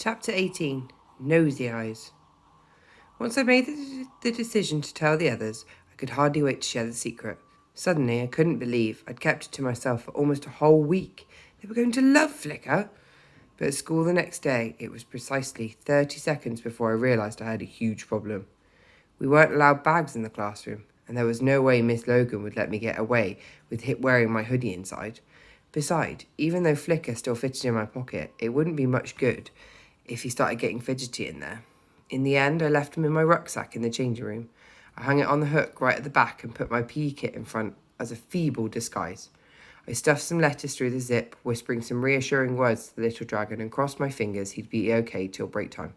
Chapter 18. Nosy Eyes. Once I made the decision to tell the others, I could hardly wait to share the secret. Suddenly, I couldn't believe I'd kept it to myself for almost a whole week. They were going to love Flicker. But at school the next day, it was precisely 30 seconds before I realised I had a huge problem. We weren't allowed bags in the classroom, and there was no way Miss Logan would let me get away with wearing my hoodie inside. Besides, even though Flicker still fitted in my pocket, it wouldn't be much good if he started getting fidgety in there. In the end, I left him in my rucksack in the changing room. I hung it on the hook right at the back and put my PE kit in front as a feeble disguise. I stuffed some letters through the zip, whispering some reassuring words to the little dragon, and crossed my fingers he'd be okay till break time.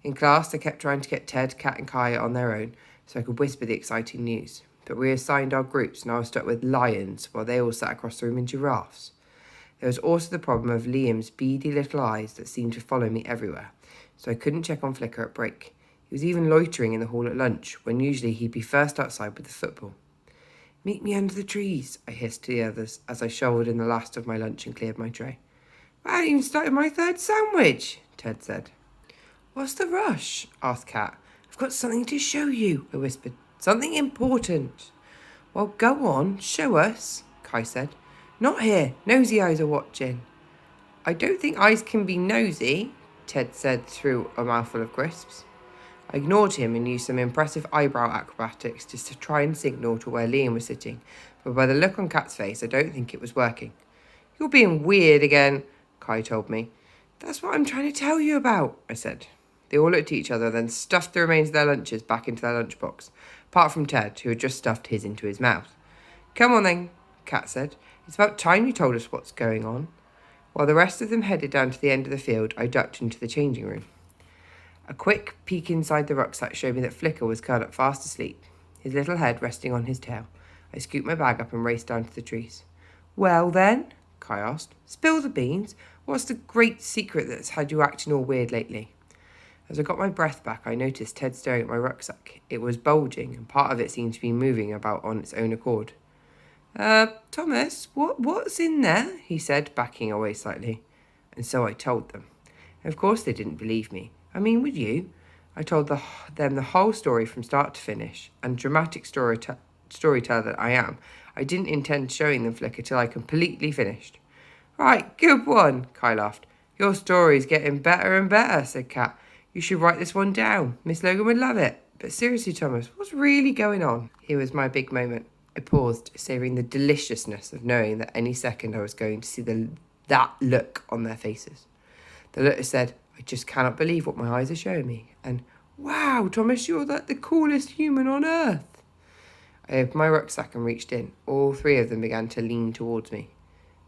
In class, I kept trying to get Ted, Kat and Kaya on their own so I could whisper the exciting news. But we assigned our groups and I was stuck with lions while they all sat across the room in giraffes. There was also the problem of Liam's beady little eyes that seemed to follow me everywhere, so I couldn't check on Flicker at break. He was even loitering in the hall at lunch, when usually he'd be first outside with the football. "Meet me under the trees," I hissed to the others as I shoveled in the last of my lunch and cleared my tray. "I haven't even started my third sandwich," Ted said. "What's the rush?" asked Kat. "I've got something to show you," I whispered. "Something important." "Well, go on, show us," Kai said. "Not here. Nosy eyes are watching." "I don't think eyes can be nosy," Ted said through a mouthful of crisps. I ignored him and used some impressive eyebrow acrobatics just to try and signal to where Liam was sitting, but by the look on Kat's face, I don't think it was working. "You're being weird again," Kai told me. "That's what I'm trying to tell you about," I said. They all looked at each other, then stuffed the remains of their lunches back into their lunchbox, apart from Ted, who had just stuffed his into his mouth. "Come on then," Kat said. "It's about time you told us what's going on." While the rest of them headed down to the end of the field, I ducked into the changing room. A quick peek inside the rucksack showed me that Flicker was curled up fast asleep, his little head resting on his tail. I scooped my bag up and raced down to the trees. "Well then," Kai asked, "spill the beans. What's the great secret that's had you acting all weird lately?" As I got my breath back, I noticed Ted staring at my rucksack. It was bulging, and part of it seemed to be moving about on its own accord. Thomas, what's in there?" he said, backing away slightly. And so I told them. Of course they didn't believe me. I mean, would you? I told them the whole story from start to finish, and dramatic storyteller that I am, I didn't intend showing them Flicker till I completely finished. "Right, good one," Kai laughed. "Your story's getting better and better," said Kat. "You should write this one down. Miss Logan would love it. But seriously, Thomas, what's really going on?" Here was my big moment. I paused, savouring the deliciousness of knowing that any second I was going to see that look on their faces. The look that said, "I just cannot believe what my eyes are showing me," and "Wow, Thomas, you're the coolest human on earth." I opened my rucksack and reached in. All three of them began to lean towards me.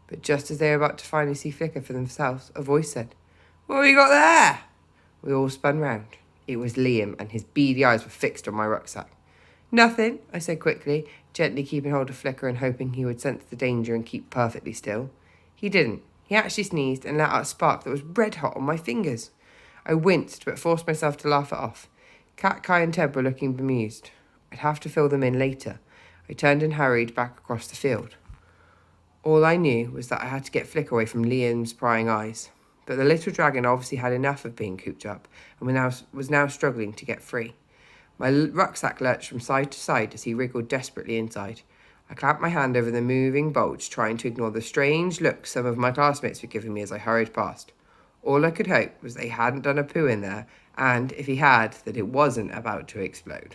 But just as they were about to finally see Flicker for themselves, a voice said, "What have you got there?" We all spun round. It was Liam, and his beady eyes were fixed on my rucksack. "Nothing," I said quickly, gently keeping hold of Flicker and hoping he would sense the danger and keep perfectly still. He didn't. He actually sneezed and let out a spark that was red-hot on my fingers. I winced, but forced myself to laugh it off. Kat, Kai and Ted were looking bemused. I'd have to fill them in later. I turned and hurried back across the field. All I knew was that I had to get Flicker away from Liam's prying eyes. But the little dragon obviously had enough of being cooped up and was now struggling to get free. My rucksack lurched from side to side as he wriggled desperately inside. I clamped my hand over the moving bulge, trying to ignore the strange looks some of my classmates were giving me as I hurried past. All I could hope was they hadn't done a poo in there, and, if he had, that it wasn't about to explode.